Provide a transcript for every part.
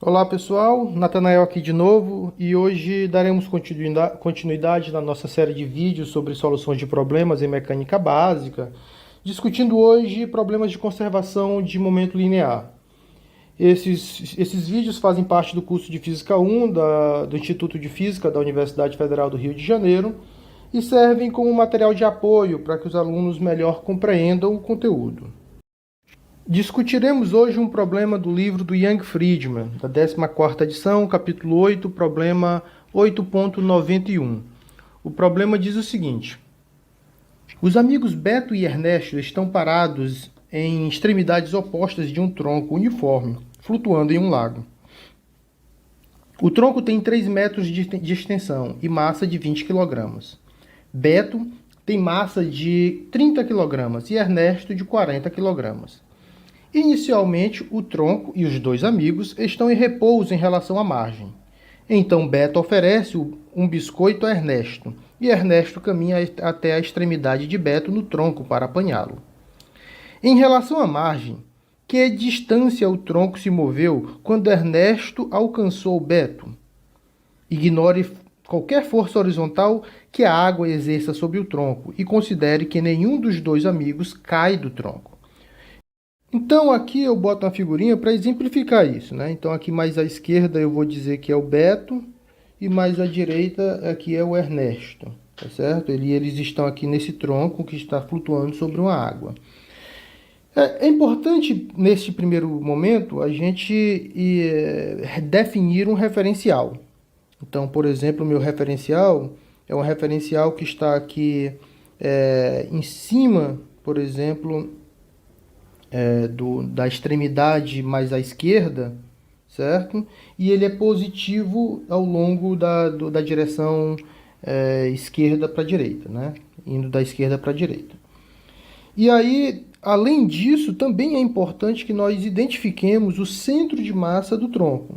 Olá pessoal, Natanael aqui de novo e hoje daremos continuidade na nossa série de vídeos sobre soluções de problemas em mecânica básica, discutindo hoje problemas de conservação de momento linear. Esses vídeos fazem parte do curso de Física 1 do Instituto de Física da Universidade Federal do Rio de Janeiro e servem como material de apoio para que os alunos melhor compreendam o conteúdo. Discutiremos hoje um problema do livro do Young Friedman, da 14ª edição, capítulo 8, problema 8.91. O problema diz o seguinte: os amigos Beto e Ernesto estão parados em extremidades opostas de um tronco uniforme, flutuando em um lago. O tronco tem 3 metros de extensão e massa de 20 kg. Beto tem massa de 30 kg e Ernesto de 40 kg. Inicialmente, o tronco e os dois amigos estão em repouso em relação à margem. Então, Beto oferece um biscoito a Ernesto, e Ernesto caminha até a extremidade de Beto no tronco para apanhá-lo. Em relação à margem, que distância o tronco se moveu quando Ernesto alcançou Beto? Ignore qualquer força horizontal que a água exerça sobre o tronco e considere que nenhum dos dois amigos cai do tronco. Então aqui eu boto uma figurinha para exemplificar isso, né? Então aqui mais à esquerda eu vou dizer que é o Beto e mais à direita aqui é o Ernesto, tá certo? Eles estão aqui nesse tronco que está flutuando sobre uma água. É importante neste primeiro momento a gente definir um referencial. Então, por exemplo, o meu referencial é um referencial que está aqui em cima, por exemplo, da extremidade mais à esquerda, certo? E ele é positivo ao longo da direção esquerda para a direita, né? Indo da esquerda para a direita. E aí, além disso, também é importante que nós identifiquemos o centro de massa do tronco,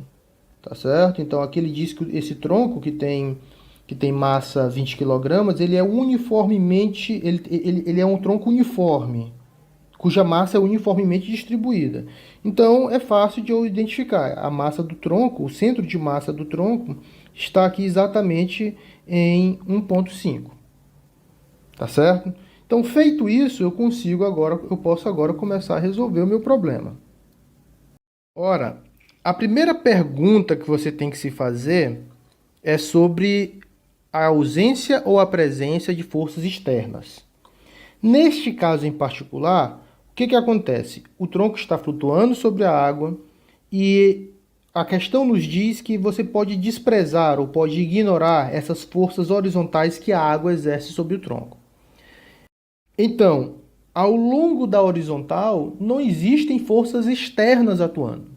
tá certo? Então aqui ele diz que esse tronco que tem massa 20 kg, ele é uniformemente, ele é um tronco uniforme, cuja massa é uniformemente distribuída. Então, é fácil de eu identificar. A massa do tronco, o centro de massa do tronco, está aqui exatamente em 1,5. Tá certo? Então, feito isso, eu posso agora começar a resolver o meu problema. Ora, a primeira pergunta que você tem que se fazer é sobre a ausência ou a presença de forças externas. Neste caso em particular, o que acontece? O tronco está flutuando sobre a água e a questão nos diz que você pode desprezar ou pode ignorar essas forças horizontais que a água exerce sobre o tronco. Então, ao longo da horizontal, não existem forças externas atuando.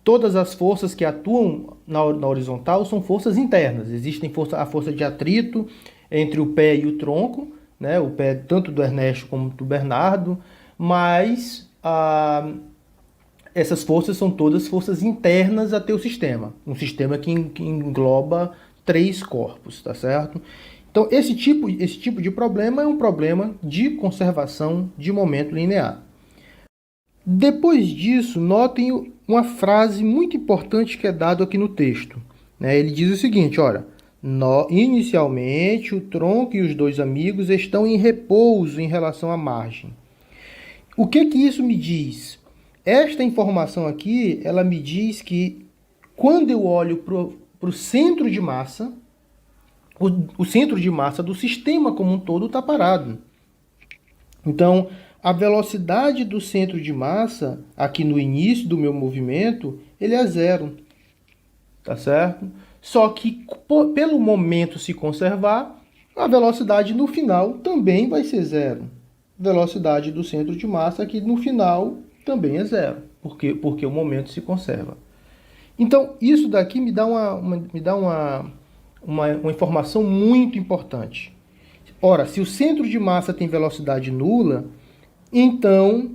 Todas as forças que atuam na horizontal são forças internas. Existem a força de atrito entre o pé e o tronco, né? O pé tanto do Ernesto como do Bernardo, mas essas forças são todas forças internas a teu sistema. Um sistema que engloba 3 corpos, tá certo? Então, esse tipo de problema é um problema de conservação de momento linear. Depois disso, notem uma frase muito importante que é dada aqui no texto, né? Ele diz o seguinte, olha, inicialmente o tronco e os dois amigos estão em repouso em relação à margem. O que isso me diz? Esta informação aqui, ela me diz que quando eu olho para o centro de massa, o centro de massa do sistema como um todo está parado. Então, a velocidade do centro de massa, aqui no início do meu movimento, ele é 0. Tá certo? Só que, pelo momento se conservar, a velocidade no final também vai ser 0. Velocidade do centro de massa aqui no final também é 0, porque o momento se conserva. Então, isso daqui me dá uma informação muito importante. Ora, se o centro de massa tem velocidade nula, então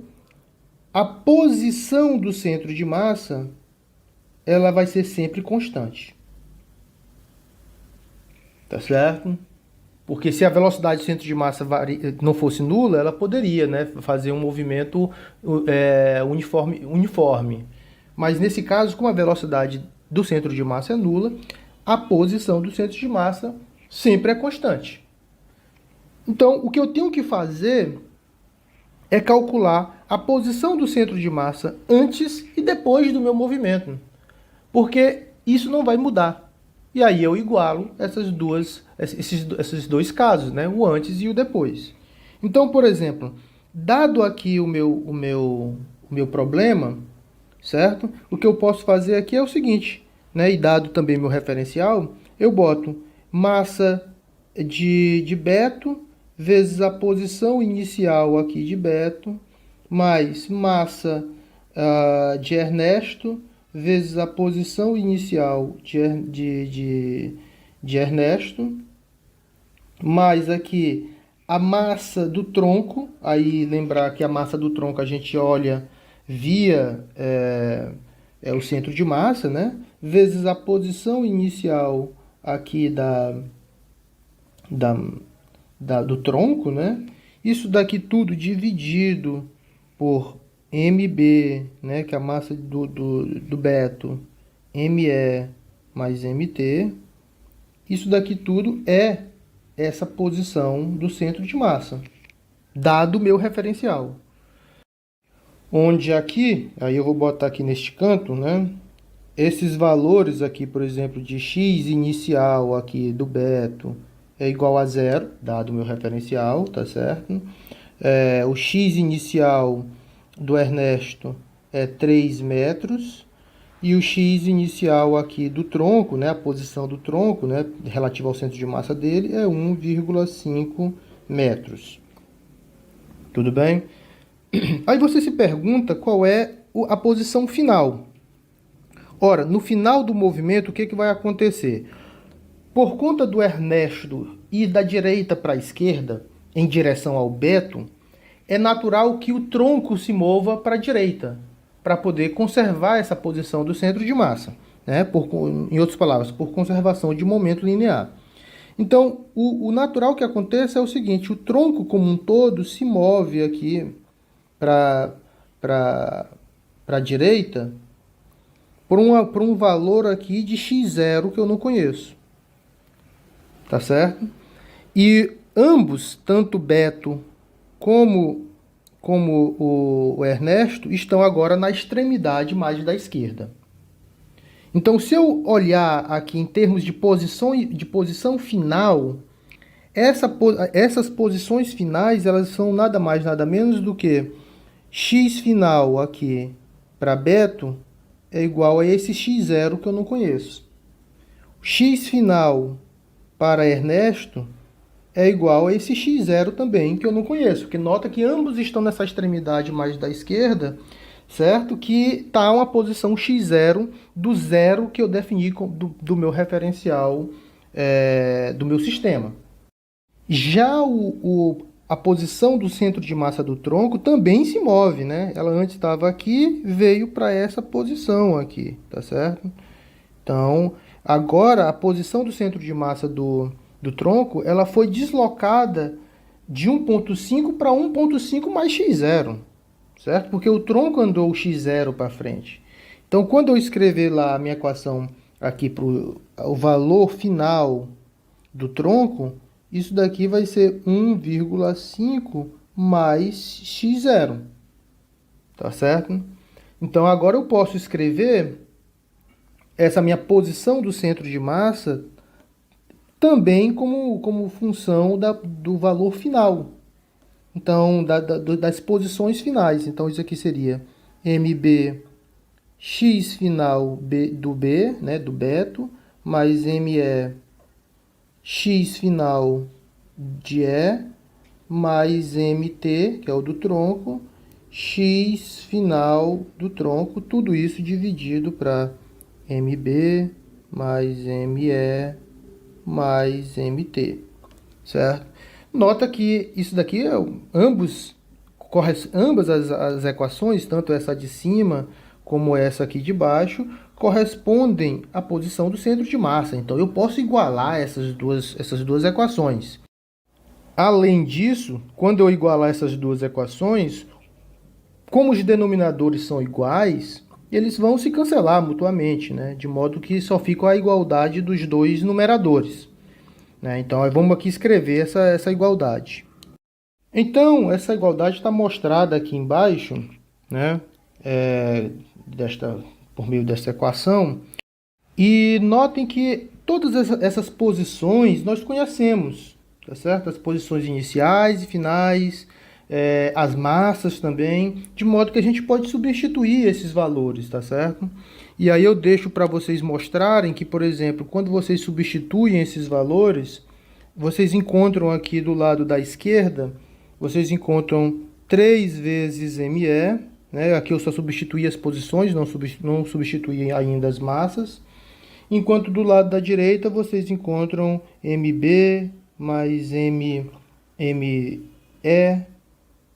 a posição do centro de massa ela vai ser sempre constante. Tá certo? Porque se a velocidade do centro de massa não fosse nula, ela poderia, né, fazer um movimento uniforme. Mas nesse caso, como a velocidade do centro de massa é nula, a posição do centro de massa sempre é constante. Então, o que eu tenho que fazer é calcular a posição do centro de massa antes e depois do meu movimento, porque isso não vai mudar. E aí eu igualo esses dois casos, né? O antes e o depois. Então, por exemplo, dado aqui o meu problema, certo? O que eu posso fazer aqui é o seguinte, né? E dado também meu referencial, eu boto massa de Beto vezes a posição inicial aqui de Beto, mais massa de Ernesto vezes a posição inicial de Ernesto, mais aqui a massa do tronco. Aí lembrar que a massa do tronco a gente olha via o centro de massa, né? Vezes a posição inicial aqui do tronco, né? Isso daqui tudo dividido por MB, né? Que é a massa do Beto, ME mais MT. Isso daqui tudo é essa posição do centro de massa, dado o meu referencial. Onde aqui, aí eu vou botar aqui neste canto, né? Esses valores aqui, por exemplo, de x inicial aqui do Beto é igual a zero, dado o meu referencial, tá certo? O x inicial do Ernesto é 3 metros. E o x inicial aqui do tronco, né, a posição do tronco, né, relativa ao centro de massa dele, é 1,5 metros. Tudo bem? Aí você se pergunta qual é a posição final. Ora, no final do movimento, o que vai acontecer? Por conta do Ernesto ir da direita para a esquerda, em direção ao Beto, é natural que o tronco se mova para a direita, para poder conservar essa posição do centro de massa, né? Em outras palavras, por conservação de momento linear. Então, o natural que aconteça é o seguinte: o tronco como um todo se move aqui para a direita por um valor aqui de x0 que eu não conheço. Tá certo? E ambos, tanto Beto como o Ernesto, estão agora na extremidade mais da esquerda. Então, se eu olhar aqui em termos de posição final, essas posições finais, elas são nada mais, nada menos do que x final aqui para Beto é igual a esse x0 que eu não conheço. X final para Ernesto é igual a esse x0 também, que eu não conheço. Porque nota que ambos estão nessa extremidade mais da esquerda, certo? Que está uma posição x0 do zero que eu defini do meu referencial do meu sistema. Já a posição do centro de massa do tronco também se move, né? Ela antes estava aqui, veio para essa posição aqui, tá certo? Então, agora a posição do centro de massa do tronco, ela foi deslocada de 1,5 para 1,5 mais x0, certo? Porque o tronco andou x0 para frente. Então, quando eu escrever lá a minha equação aqui para o valor final do tronco, isso daqui vai ser 1,5 mais x0, tá certo? Então, agora eu posso escrever essa minha posição do centro de massa também como função do valor final. Então, das posições finais. Então, isso aqui seria MB x final do B, né, do Beto, mais ME x final de E, mais MT, que é o do tronco, x final do tronco, tudo isso dividido para MB mais ME mais MT, certo? Nota que isso daqui, ambas as equações, tanto essa de cima como essa aqui de baixo, correspondem à posição do centro de massa. Então, eu posso igualar essas duas equações. Além disso, quando eu igualar essas duas equações, como os denominadores são iguais, eles vão se cancelar mutuamente, né? De modo que só fica a igualdade dos dois numeradores, né? Então, vamos aqui escrever essa igualdade. Então, essa igualdade está mostrada aqui embaixo, né? Por meio dessa equação. E notem que todas essas posições nós conhecemos, tá certo? As posições iniciais e finais, as massas também, de modo que a gente pode substituir esses valores, tá certo? E aí eu deixo para vocês mostrarem que, por exemplo, quando vocês substituem esses valores, vocês encontram aqui do lado da esquerda, vocês encontram 3 vezes ME, né? Aqui eu só substituí as posições, não substituí ainda as massas. Enquanto do lado da direita vocês encontram MB mais ME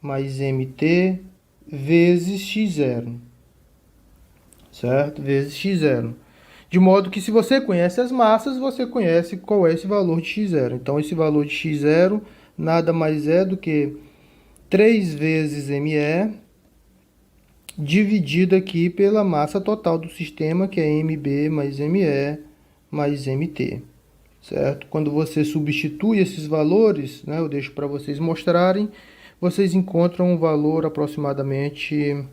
mais MT vezes x0, certo? Vezes x0. De modo que se você conhece as massas, você conhece qual é esse valor de x0. Então esse valor de x0 nada mais é do que 3 vezes ME dividido aqui pela massa total do sistema, que é MB mais ME mais MT, certo? Quando você substitui esses valores, né, eu deixo para vocês mostrarem, vocês encontram um valor aproximadamente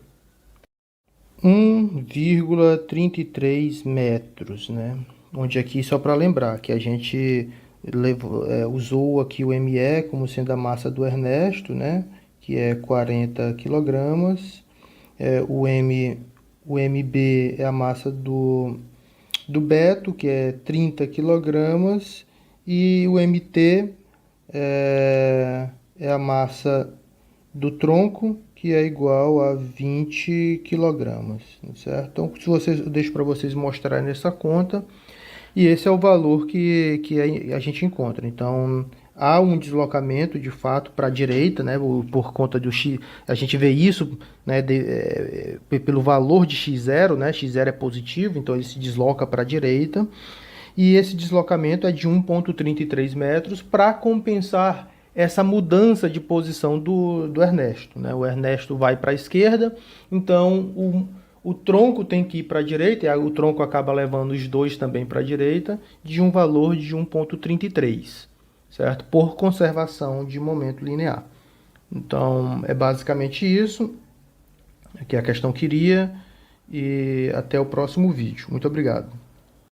1,33 metros, né? Onde aqui, só para lembrar, que a gente usou aqui o ME como sendo a massa do Ernesto, né? Que é 40 quilogramas. O MB é a massa do Beto, que é 30 quilogramas, e o MT é a massa do tronco, que é igual a 20 quilogramas, certo? Então, eu deixo para vocês mostrarem nessa conta, e esse é o valor que a gente encontra. Então, há um deslocamento de fato para a direita, né, por conta do x. A gente vê isso, né, pelo valor de x0, né, x0 é positivo, então ele se desloca para a direita. E esse deslocamento é de 1,33 metros para compensar essa mudança de posição do Ernesto, né? O Ernesto vai para a esquerda, então o tronco tem que ir para a direita, e o tronco acaba levando os dois também para a direita, de um valor de 1,33, certo? Por conservação de momento linear. Então, é basicamente isso que a questão queria, e até o próximo vídeo. Muito obrigado.